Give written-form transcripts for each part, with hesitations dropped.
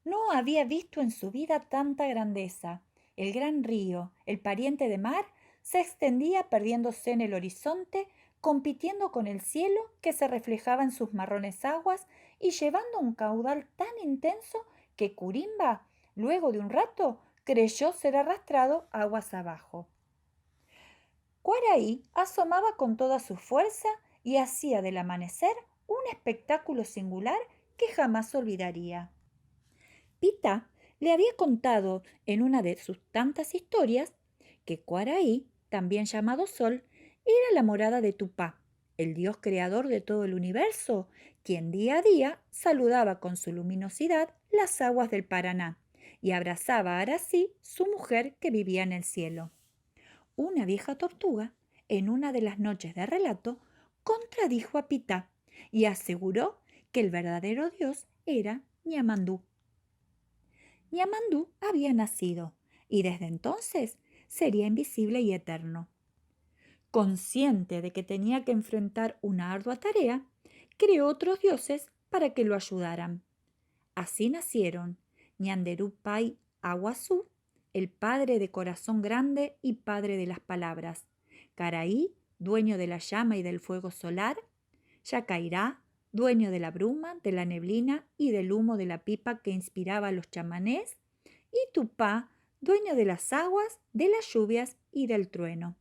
No había visto en su vida tanta grandeza. El gran río, el pariente de mar, se extendía perdiéndose en el horizonte, compitiendo con el cielo que se reflejaba en sus marrones aguas y llevando un caudal tan intenso que Curimba, luego de un rato, creyó ser arrastrado aguas abajo. Cuaraí asomaba con toda su fuerza y hacía del amanecer un espectáculo singular que jamás olvidaría. Pita le había contado en una de sus tantas historias que Cuaraí, también llamado Sol, era la morada de Tupá, el dios creador de todo el universo, quien día a día saludaba con su luminosidad las aguas del Paraná y abrazaba a Arací, su mujer que vivía en el cielo. Una vieja tortuga, en una de las noches de relato, contradijo a Pitá y aseguró que el verdadero dios era Ñamandú. Ñamandú había nacido y desde entonces sería invisible y eterno. Consciente de que tenía que enfrentar una ardua tarea, creó otros dioses para que lo ayudaran. Así nacieron Ñanderú-Pai Aguazú, el padre de corazón grande y padre de las palabras; Caraí, dueño de la llama y del fuego solar; Yacairá, dueño de la bruma, de la neblina y del humo de la pipa que inspiraba a los chamanés; y Tupá, dueño de las aguas, de las lluvias y del trueno.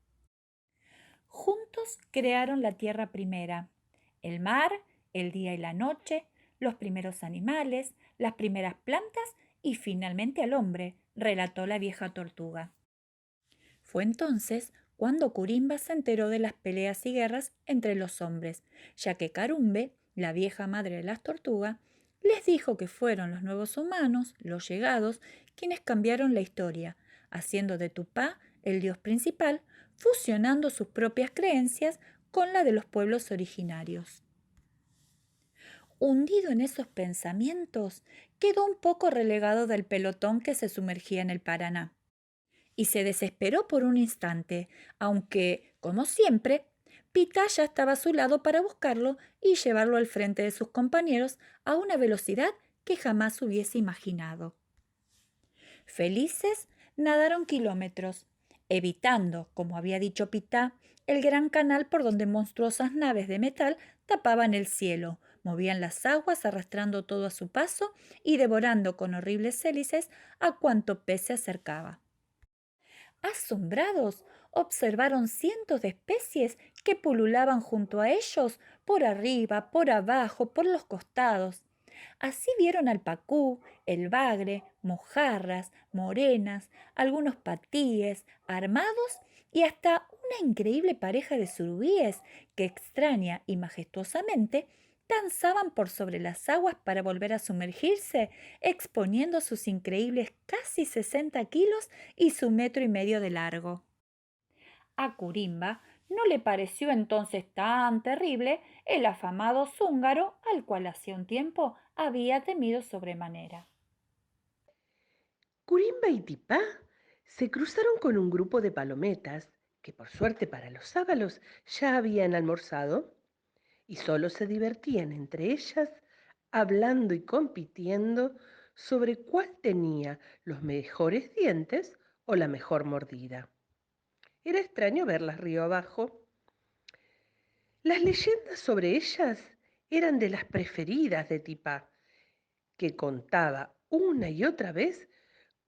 Juntos crearon la tierra primera, el mar, el día y la noche, los primeros animales, las primeras plantas y finalmente al hombre, relató la vieja tortuga. Fue entonces cuando Curimba se enteró de las peleas y guerras entre los hombres, ya que Carumbe, la vieja madre de las tortugas, les dijo que fueron los nuevos humanos, los llegados, quienes cambiaron la historia, haciendo de Tupá el dios principal, fusionando sus propias creencias con la de los pueblos originarios. Hundido en esos pensamientos, quedó un poco relegado del pelotón que se sumergía en el Paraná y se desesperó por un instante, aunque, como siempre, Pitá ya estaba a su lado para buscarlo y llevarlo al frente de sus compañeros a una velocidad que jamás hubiese imaginado. Felices, nadaron kilómetros, evitando, como había dicho Pitá, el gran canal por donde monstruosas naves de metal tapaban el cielo, movían las aguas arrastrando todo a su paso y devorando con horribles hélices a cuanto pez se acercaba. Asombrados, observaron cientos de especies que pululaban junto a ellos, por arriba, por abajo, por los costados. Así vieron al pacú, el bagre, mojarras, morenas, algunos patíes, armados y hasta una increíble pareja de surubíes que extraña y majestuosamente danzaban por sobre las aguas para volver a sumergirse, exponiendo sus increíbles casi 60 kilos y su 1,5 metros de largo. A Curimba no le pareció entonces tan terrible el afamado zúngaro al cual hacía un tiempo había temido sobremanera. Curimba y Tipá se cruzaron con un grupo de palometas que, por suerte para los sábalos, ya habían almorzado y solo se divertían entre ellas hablando y compitiendo sobre cuál tenía los mejores dientes o la mejor mordida. Era extraño verlas río abajo. Las leyendas sobre ellas eran de las preferidas de Tipá, que contaba una y otra vez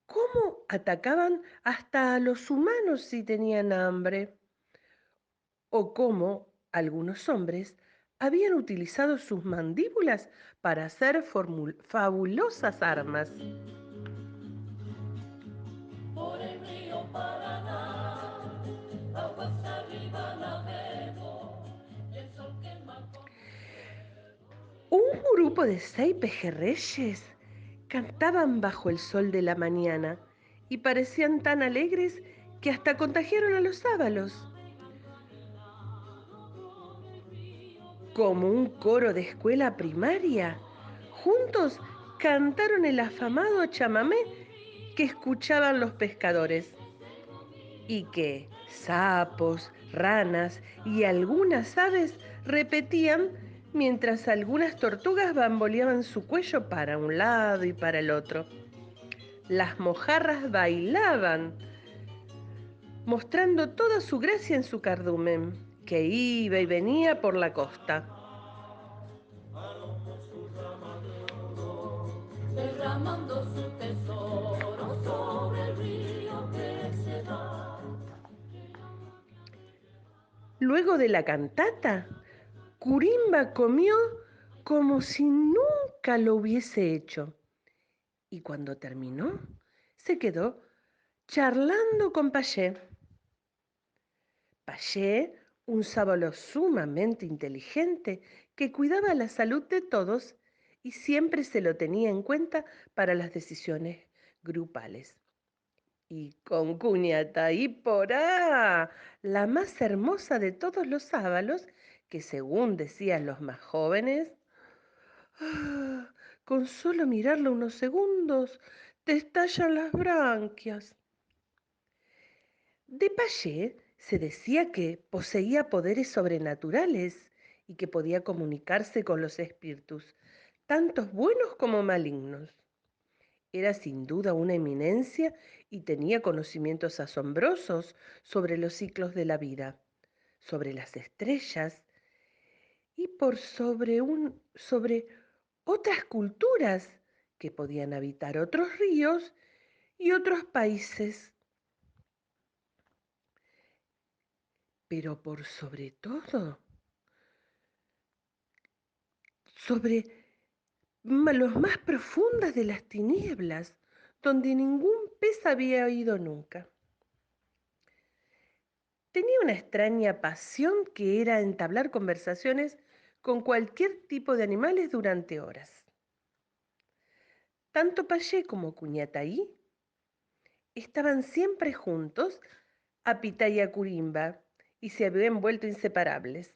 cómo atacaban hasta a los humanos si tenían hambre, o cómo algunos hombres habían utilizado sus mandíbulas para hacer fabulosas armas. Por el río Paraná, aguas arriba navego, y el sol quema con mi Un grupo de 6 pejerreyes cantaban bajo el sol de la mañana y parecían tan alegres que hasta contagiaron a los sábalos. Como un coro de escuela primaria, juntos cantaron el afamado chamamé que escuchaban los pescadores y que sapos, ranas y algunas aves repetían mientras algunas tortugas bamboleaban su cuello para un lado y para el otro. Las mojarras bailaban, mostrando toda su gracia en su cardumen, que iba y venía por la costa. derramando su tesoro sobre el río que se va. Luego de la cantata, Curimba comió como si nunca lo hubiese hecho. Y cuando terminó, se quedó charlando con Payé. Payé, un sábalo sumamente inteligente que cuidaba la salud de todos y siempre se lo tenía en cuenta para las decisiones grupales. Y con Cuñataí Porá, la más hermosa de todos los sábalos, que según decían los más jóvenes, "Ah, con solo mirarla unos segundos, te estallan las branquias". De Payé se decía que poseía poderes sobrenaturales y que podía comunicarse con los espíritus, tantos buenos como malignos. Era sin duda una eminencia y tenía conocimientos asombrosos sobre los ciclos de la vida, sobre las estrellas y sobre otras culturas que podían habitar otros ríos y otros países. Pero por sobre todo, sobre los más profundas de las tinieblas, donde ningún pez había ido nunca. Tenía una extraña pasión que era entablar conversaciones con cualquier tipo de animales durante horas. Tanto Payé como Cuñataí estaban siempre juntos a Pitá y a Curimba y se habían vuelto inseparables.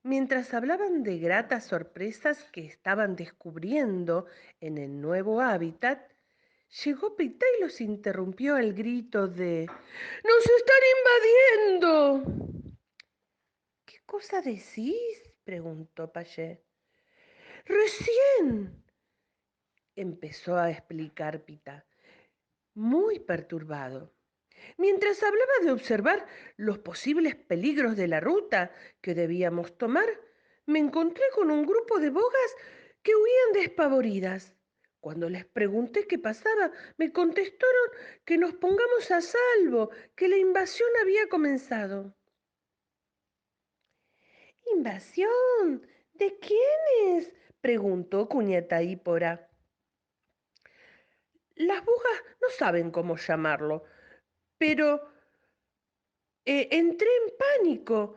Mientras hablaban de gratas sorpresas que estaban descubriendo en el nuevo hábitat, llegó Pitá y los interrumpió al grito de ¡Nos están invadiendo! ¿Qué cosa decís? Preguntó Payé. Recién, empezó a explicar Pitá, muy perturbado. Mientras hablaba de observar los posibles peligros de la ruta que debíamos tomar, me encontré con un grupo de bogas que huían despavoridas. Cuando les pregunté qué pasaba, me contestaron que nos pongamos a salvo, que la invasión había comenzado. ¿Invasión? ¿De quiénes? Preguntó Cuñataí Porá. Las bogas no saben cómo llamarlo, pero entré en pánico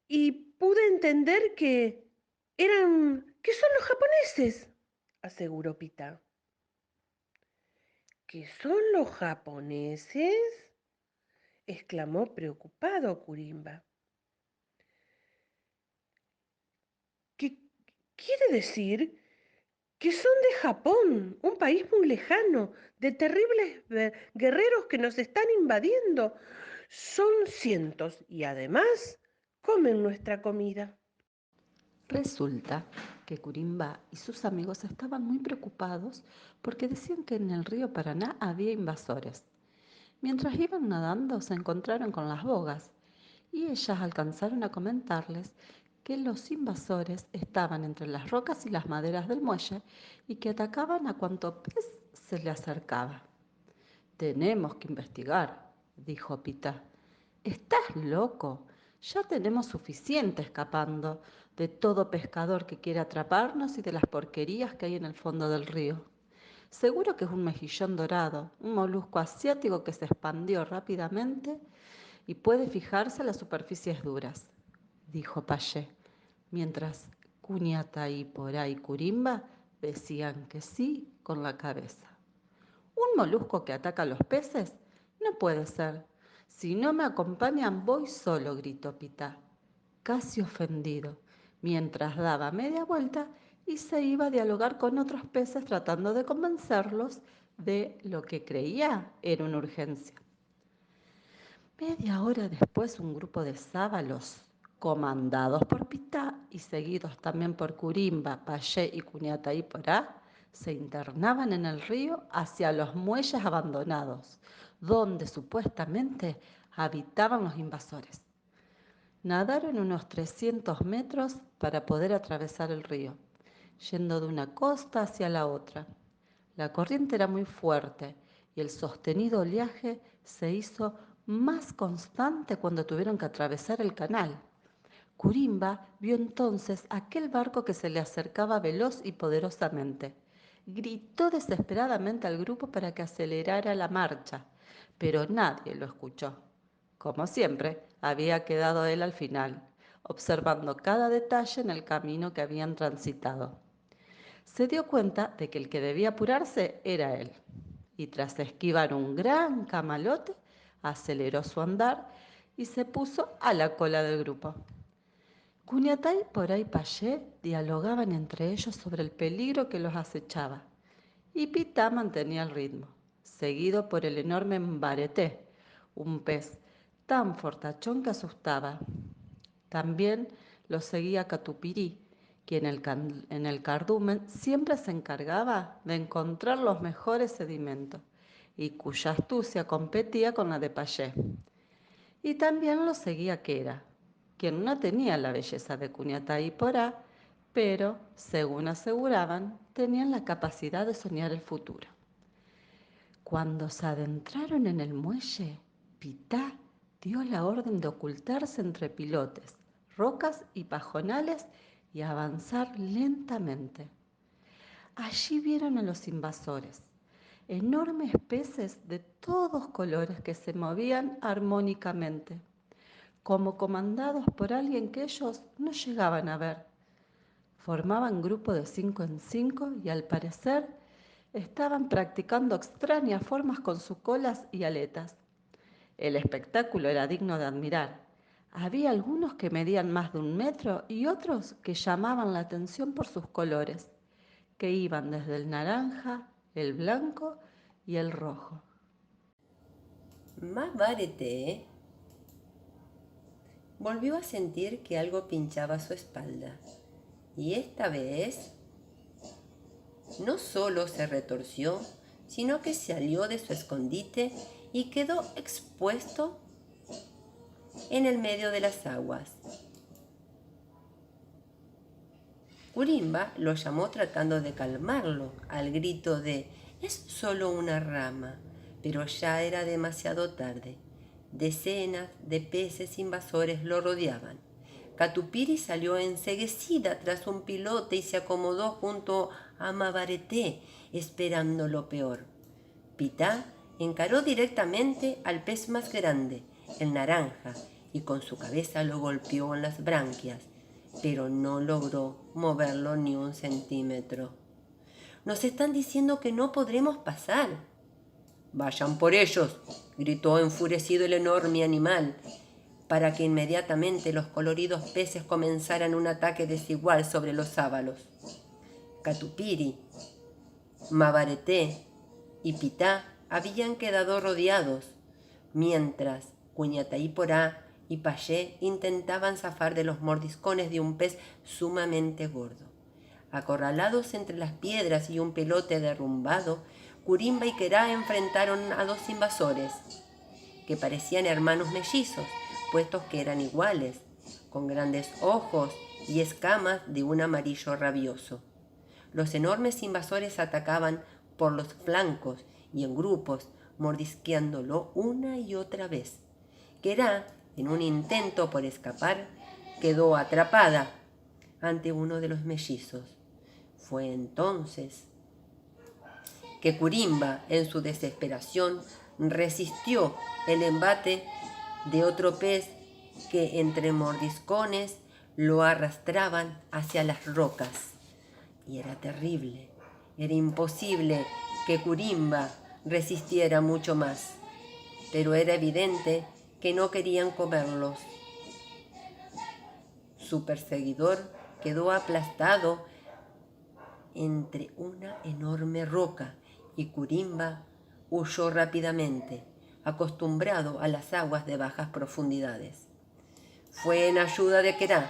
y pude entender que son los japoneses, aseguró Pita. ¿Qué son los japoneses? Exclamó preocupado Curimba. ¿Qué quiere decir? Que son de Japón, un país muy lejano, de terribles guerreros que nos están invadiendo. Son cientos y además comen nuestra comida. Resulta que Curimba y sus amigos estaban muy preocupados porque decían que en el río Paraná había invasores. Mientras iban nadando se encontraron con las bogas y ellas alcanzaron a comentarles que los invasores estaban entre las rocas y las maderas del muelle y que atacaban a cuanto pez se le acercaba. Tenemos que investigar, dijo Pita. ¿Estás loco? Ya tenemos suficiente escapando de todo pescador que quiere atraparnos y de las porquerías que hay en el fondo del río. Seguro que es un mejillón dorado, un molusco asiático que se expandió rápidamente y puede fijarse en las superficies duras, dijo Payé, mientras Cuñata y Porá y Curimba decían que sí con la cabeza. ¿Un molusco que ataca a los peces? No puede ser. Si no me acompañan, voy solo, gritó Pitá, casi ofendido, mientras daba media vuelta y se iba a dialogar con otros peces tratando de convencerlos de lo que creía era una urgencia. Media hora después, un grupo de sábalos Comandados por Pitá y seguidos también por Curimba, Payé y Cuniataí Porá, se internaban en el río hacia los muelles abandonados, donde supuestamente habitaban los invasores. Nadaron unos 300 metros para poder atravesar el río, yendo de una costa hacia la otra. La corriente era muy fuerte y el sostenido oleaje se hizo más constante cuando tuvieron que atravesar el canal. Curimba vio entonces aquel barco que se le acercaba veloz y poderosamente. Gritó desesperadamente al grupo para que acelerara la marcha, pero nadie lo escuchó. Como siempre, había quedado él al final, observando cada detalle en el camino que habían transitado. Se dio cuenta de que el que debía apurarse era él, y tras esquivar un gran camalote, aceleró su andar y se puso a la cola del grupo. Cuniatay Porá y Payé dialogaban entre ellos sobre el peligro que los acechaba, y Pitá mantenía el ritmo, seguido por el enorme Mbareté, un pez tan fortachón que asustaba. También lo seguía Catupirí, quien en el cardumen siempre se encargaba de encontrar los mejores sedimentos y cuya astucia competía con la de Payé. Y también lo seguía Quera, quien no tenía la belleza de Cuniatá y Porá, pero, según aseguraban, tenían la capacidad de soñar el futuro. Cuando se adentraron en el muelle, Pitá dio la orden de ocultarse entre pilotes, rocas y pajonales y avanzar lentamente. Allí vieron a los invasores, enormes peces de todos colores que se movían armónicamente, como comandados por alguien que ellos no llegaban a ver. Formaban grupo de 5 en 5 y al parecer estaban practicando extrañas formas con sus colas y aletas. El espectáculo era digno de admirar. Había algunos que medían más de 1 metro y otros que llamaban la atención por sus colores, que iban desde el naranja, el blanco y el rojo. Mabarete volvió a sentir que algo pinchaba su espalda, y esta vez no solo se retorció, sino que salió de su escondite y quedó expuesto en el medio de las aguas. Curimba lo llamó tratando de calmarlo al grito de «Es solo una rama», pero ya era demasiado tarde. Decenas de peces invasores lo rodeaban. Catupiri salió enceguecida tras un pilote y se acomodó junto a Mabareté, esperando lo peor. Pitá encaró directamente al pez más grande, el naranja, y con su cabeza lo golpeó en las branquias, pero no logró moverlo ni 1 centímetro. «Nos están diciendo que no podremos pasar». «Vayan por ellos», gritó enfurecido el enorme animal, para que inmediatamente los coloridos peces comenzaran un ataque desigual sobre los sábalos. Catupiri, Mabareté y Pitá habían quedado rodeados, mientras Cuniataí Porá y Payé intentaban zafar de los mordiscones de un pez sumamente gordo. Acorralados entre las piedras y un pelote derrumbado, Curimba y Querá enfrentaron a 2 invasores, que parecían hermanos mellizos, puestos que eran iguales, con grandes ojos y escamas de un amarillo rabioso. Los enormes invasores atacaban por los flancos y en grupos, mordisqueándolo una y otra vez. Querá, en un intento por escapar, quedó atrapada ante uno de los mellizos. Fue entonces que Curimba, en su desesperación, resistió el embate de otro pez que entre mordiscones lo arrastraban hacia las rocas. Y era terrible, era imposible que Curimba resistiera mucho más, pero era evidente que no querían comerlos. Su perseguidor quedó aplastado entre una enorme roca y Curimba huyó rápidamente, acostumbrado a las aguas de bajas profundidades. Fue en ayuda de Kerá,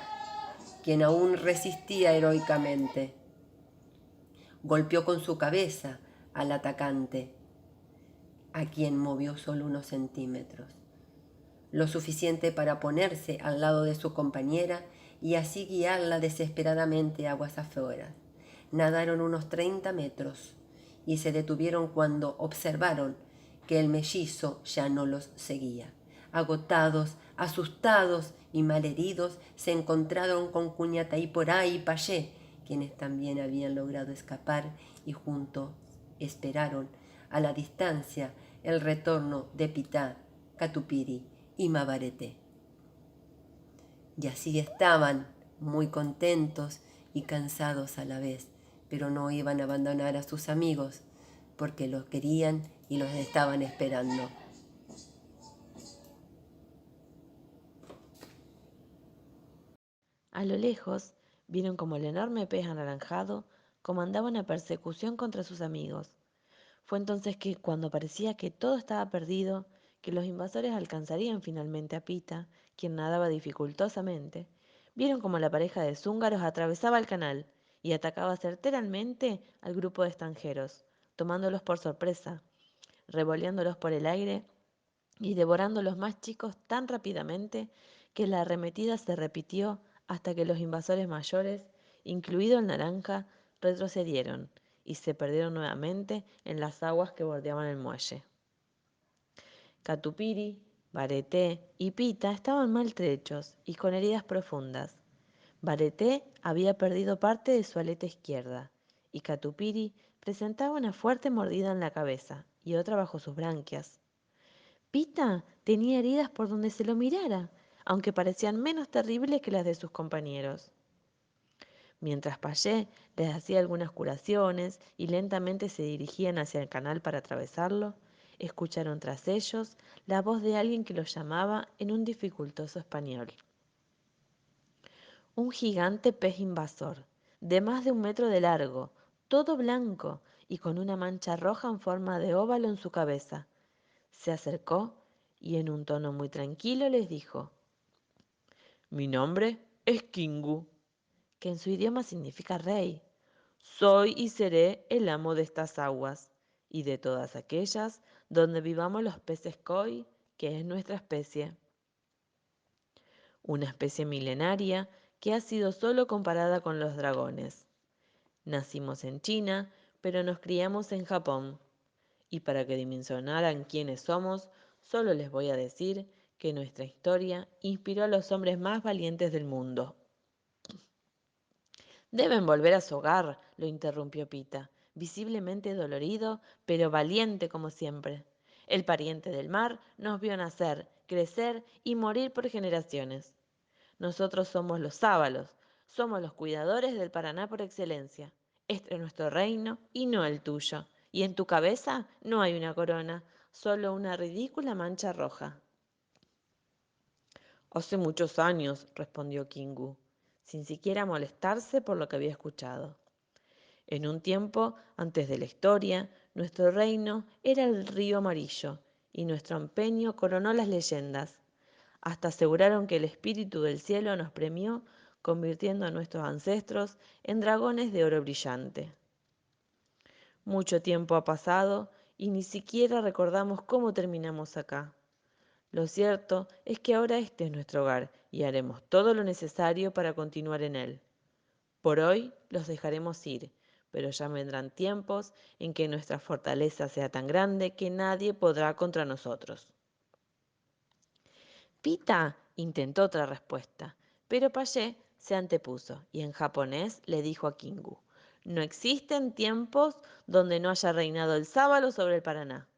quien aún resistía heroicamente. Golpeó con su cabeza al atacante, a quien movió solo unos centímetros, lo suficiente para ponerse al lado de su compañera y así guiarla desesperadamente aguas afuera. Nadaron unos 30 metros y se detuvieron cuando observaron que el mellizo ya no los seguía. Agotados, asustados y malheridos, se encontraron con Cuñataíporá y Payé, quienes también habían logrado escapar y juntos esperaron a la distancia el retorno de Pitá, Catupiri y Mabarete. Y así estaban, muy contentos y cansados a la vez, pero no iban a abandonar a sus amigos porque los querían y los estaban esperando. A lo lejos, vieron como el enorme pez anaranjado comandaba una persecución contra sus amigos. Fue entonces que, cuando parecía que todo estaba perdido, que los invasores alcanzarían finalmente a Pita, quien nadaba dificultosamente, vieron como la pareja de zúngaros atravesaba el canal y atacaba certeramente al grupo de extranjeros, tomándolos por sorpresa, revoleándolos por el aire y devorando los más chicos tan rápidamente que la arremetida se repitió hasta que los invasores mayores, incluido el naranja, retrocedieron y se perdieron nuevamente en las aguas que bordeaban el muelle. Catupiri, Bareté y Pita estaban maltrechos y con heridas profundas. Bareté había perdido parte de su aleta izquierda y Catupiri presentaba una fuerte mordida en la cabeza y otra bajo sus branquias. Pita tenía heridas por donde se lo mirara, aunque parecían menos terribles que las de sus compañeros. Mientras Payé les hacía algunas curaciones y lentamente se dirigían hacia el canal para atravesarlo, escucharon tras ellos la voz de alguien que los llamaba en un dificultoso español. Un gigante pez invasor, de más de 1 metro de largo, todo blanco y con una mancha roja en forma de óvalo en su cabeza, se acercó y en un tono muy tranquilo les dijo: «Mi nombre es Kingu», que en su idioma significa rey. «Soy y seré el amo de estas aguas y de todas aquellas donde vivamos los peces koi, que es nuestra especie. Una especie milenaria que ha sido solo comparada con los dragones. Nacimos en China, pero nos criamos en Japón. Y para que dimensionaran quiénes somos, solo les voy a decir que nuestra historia inspiró a los hombres más valientes del mundo». «Deben volver a su hogar», lo interrumpió Pita, visiblemente dolorido, pero valiente como siempre. «El pariente del mar nos vio nacer, crecer y morir por generaciones. Nosotros somos los sábalos, somos los cuidadores del Paraná por excelencia. Este es nuestro reino y no el tuyo. Y en tu cabeza no hay una corona, solo una ridícula mancha roja». «Hace muchos años», respondió Kingu, sin siquiera molestarse por lo que había escuchado. «En un tiempo antes de la historia, nuestro reino era el río amarillo, y nuestro empeño coronó las leyendas. Hasta aseguraron que el espíritu del cielo nos premió, convirtiendo a nuestros ancestros en dragones de oro brillante. Mucho tiempo ha pasado y ni siquiera recordamos cómo terminamos acá. Lo cierto es que ahora este es nuestro hogar y haremos todo lo necesario para continuar en él. Por hoy los dejaremos ir, pero ya vendrán tiempos en que nuestra fortaleza sea tan grande que nadie podrá contra nosotros». Pita intentó otra respuesta, pero Payé se antepuso y en japonés le dijo a Kingu: «No existen tiempos donde no haya reinado el sábalo sobre el Paraná.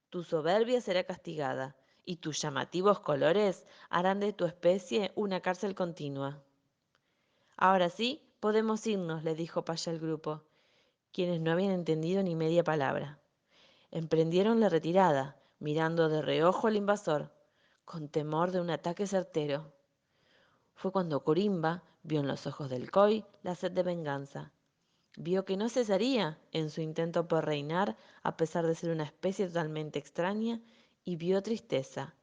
Tu soberbia será castigada y tus llamativos colores harán de tu especie una cárcel continua». «Ahora sí, podemos irnos», le dijo Payé al grupo, quienes no habían entendido ni media palabra. Emprendieron la retirada, mirando de reojo al invasor, con temor de un ataque certero. Fue cuando Corimba vio en los ojos del Koi la sed de venganza. Vio que no cesaría en su intento por reinar a pesar de ser una especie totalmente extraña y vio tristeza,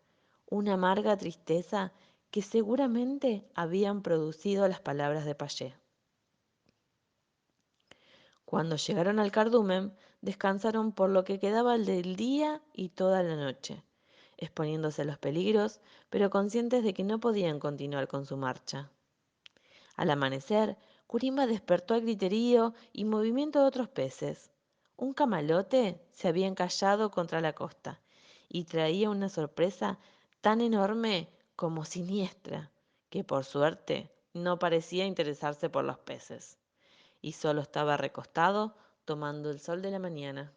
una amarga tristeza que seguramente habían producido las palabras de Payé. Cuando llegaron al cardumen, descansaron por lo que quedaba del día y toda la noche, exponiéndose a los peligros, pero conscientes de que no podían continuar con su marcha. Al amanecer, Curimba despertó al griterío y movimiento de otros peces. Un camalote se había encallado contra la costa y traía una sorpresa tan enorme como siniestra, que por suerte no parecía interesarse por los peces y solo estaba recostado tomando el sol de la mañana.